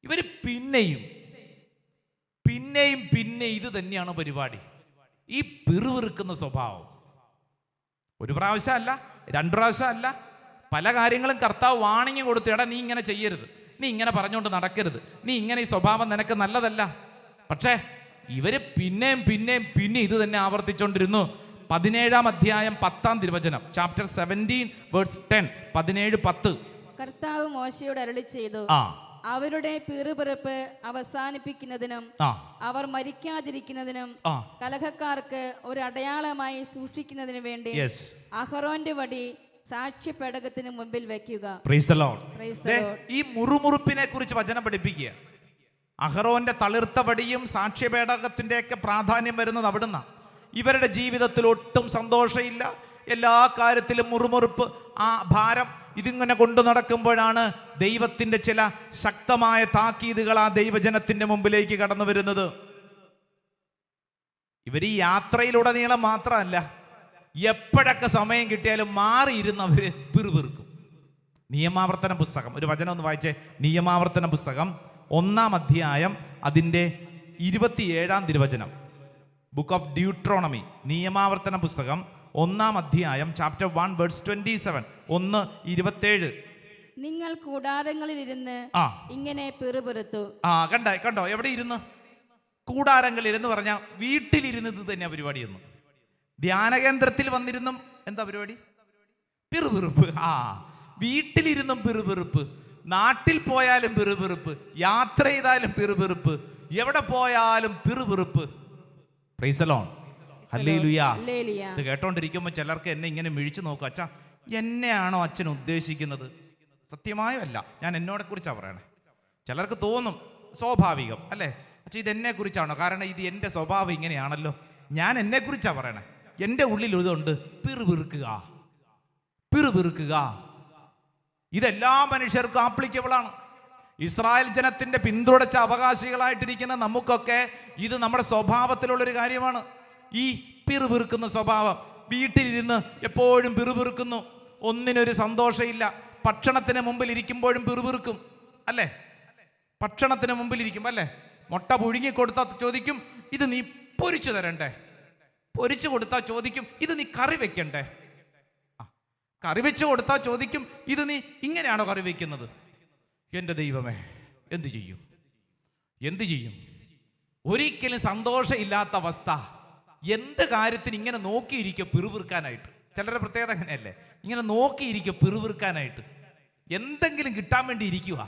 ഇവർ പിന്നെയും പിന്നെയും പിന്നെ ഇത് തന്നെയാണ് പരിപാടി. ഈ പിറുവിറുക്കുന്ന സ്വഭാവം ഒരു പ്രാവശ്യം അല്ല, രണ്ടു പ്രാവശ്യം അല്ല, പല കാര്യങ്ങളും കർത്താവ് വാണിങ് കൊടുത്തു. എടാ, നീ ഇങ്ങനെ ചെയ്യരുത്, നീ ഇങ്ങനെ പറഞ്ഞുകൊണ്ട് നടക്കരുത്, നീ ഇങ്ങനെ, ഈ സ്വഭാവം നിനക്ക് നല്ലതല്ല. പക്ഷേ ഇവര് പിന്നെയും പിന്നെയും പിന്നെ ഇത് തന്നെ ആവർത്തിച്ചുകൊണ്ടിരുന്നു. 17-ാം അധ്യായം 10-ാം തിരുവചനം, ചാപ്റ്റർ 17 വേഴ്സ് 10, 17:10. കർത്താവ് മോശയോട് അരുളി ചെയ്തു, അവരുടെ പിറുപിറുപ്പ് അവസാനിപ്പിക്കുന്നതിനും അവർ മരിക്കാതിരിക്കുന്നതിനും കലഹക്കാർക്ക് ഒരു അടയാളമായി സൂക്ഷിക്കുന്നതിനു വേണ്ടി അഹറോന്റെ വടി സാക്ഷ്യപേടകത്തിന് മുമ്പിൽ വെക്കുക. ഈ മുറുമുറുപ്പിനെ കുറിച്ച് വചനം പഠിപ്പിക്കുക. അഹറോന്റെ തളിർത്ത വടിയും സാക്ഷ്യപേടകത്തിന്റെ ഒക്കെ പ്രാധാന്യം വരുന്നത് അവിടുന്ന്. ഇവരുടെ ജീവിതത്തിൽ ഒട്ടും സന്തോഷമില്ല, എല്ലാ കാര്യത്തിലും മുറുമുറുപ്പ്, ആ ഭാരം ഇതിങ്ങനെ കൊണ്ടു നടക്കുമ്പോഴാണ് ദൈവത്തിന്റെ ചില ശക്തമായ താക്കീതുകൾ ആ ദൈവജനത്തിന്റെ മുമ്പിലേക്ക് കടന്നു വരുന്നത്. ഇവർ ഈ യാത്രയിലുടനീളം മാത്രമല്ല, എപ്പോഴൊക്കെ സമയം കിട്ടിയാലും മാറിയിരുന്നവര് പിറുപിറുക്കും. നിയമാവർത്തന പുസ്തകം, ഒരു വചനം ഒന്ന് വായിച്ചേ. നിയമാവർത്തന പുസ്തകം 1-ാം അധ്യായം അതിൻ്റെ 27-ാം തിരുവചനം. ബുക്ക് ഓഫ് ഡ്യൂട്രോണമി, നിയമാവർത്തന പുസ്തകം 1-ാം അധ്യായം ചാപ്റ്റർ 1 വേഴ്സ് 27, 1:27. നിങ്ങൾ കൂടാരങ്ങളിലിരുന്ന് ഇങ്ങനെ പിറുപിറുത്തു. കണ്ടോ എവിടെ ഇരുന്ന്? കൂടാരങ്ങളിലിരുന്ന് പറഞ്ഞാൽ വീട്ടിലിരുന്ന് ഇത് തന്നെ പരിപാടിയൊന്നും. ധ്യാനകേന്ദ്രത്തിൽ വന്നിരുന്നും എന്താ പരിപാടി? പിറുപിറുപ്പ്. വീട്ടിലിരുന്നും പിറുപിറുപ്പ്, നാട്ടിൽ പോയാലും പിറുപിറുപ്പ്, യാത്ര ചെയ്താലും പിറുപിറുപ്പ്, എവിടെ പോയാലും പിറുപിറുപ്പ്. Praise the lord, hallelujah. ഇത് കേട്ടോണ്ടിരിക്കുമ്പോൾ ചിലർക്ക് എന്നെ ഇങ്ങനെ മിഴിച്ചു നോക്കും, അച്ഛാ എന്നെയാണോ അച്ഛൻ ഉദ്ദേശിക്കുന്നത്? സത്യമായല്ല, ഞാൻ എന്നോടെ കുറിച്ചാണ് പറയണേ. ചിലർക്ക് തോന്നും സ്വാഭാവികം അല്ലേ, അച്ഛാ ഇത് എന്നെ കുറിച്ചാണോ? കാരണം ഇത് എൻ്റെ സ്വഭാവം ഇങ്ങനെയാണല്ലോ, ഞാൻ എന്നെ കുറിച്ചാണ് പറയണേ. എൻ്റെ ഉള്ളിൽ ഇതുണ്ട്, പിറുപിറുക്കുക. ഇതെല്ലാ മനുഷ്യർക്കും ആപ്ലിക്കബിൾ ആണ്. ഇസ്രായേൽ ജനത്തിന്റെ പിന്തുടച്ച അവകാശികളായിട്ടിരിക്കുന്ന നമുക്കൊക്കെ ഇത് നമ്മുടെ സ്വഭാവത്തിലുള്ളൊരു കാര്യമാണ്. ഈ പിറുപിറുക്കുന്ന സ്വഭാവം, വീട്ടിലിരുന്ന് എപ്പോഴും പിറുപിറുക്കുന്നു, ഒന്നിനൊരു സന്തോഷമില്ല. ഭക്ഷണത്തിന് മുമ്പിൽ ഇരിക്കുമ്പോഴും പിറുപിറുക്കും അല്ലേ? ഭക്ഷണത്തിന് മുമ്പിൽ ഇരിക്കും അല്ലേ? മുട്ട പുഴുങ്ങി കൊടുത്താൽ ചോദിക്കും ഇത് നീ പൊരിച്ചു തരണ്ടേ? പൊരിച്ചു കൊടുത്താൽ ചോദിക്കും ഇത് നീ കറി വെക്കണ്ടേ? കറി വെച്ച് കൊടുത്താൽ ചോദിക്കും ഇത് നീ ഇങ്ങനെയാണോ കറി വെക്കുന്നത്? എൻ്റെ ദൈവമേ, എന്തു ചെയ്യും? ഒരിക്കലും സന്തോഷമില്ലാത്ത അവസ്ഥ. എന്ത് കാര്യത്തിന് ഇങ്ങനെ നോക്കിയിരിക്കുക പിറുപിറുക്കാനായിട്ട്. ചിലരുടെ പ്രത്യേകത അങ്ങനെയല്ലേ, ഇങ്ങനെ നോക്കിയിരിക്കുക പിറുപിറുക്കാനായിട്ട്. എന്തെങ്കിലും കിട്ടാൻ വേണ്ടി ഇരിക്കുക.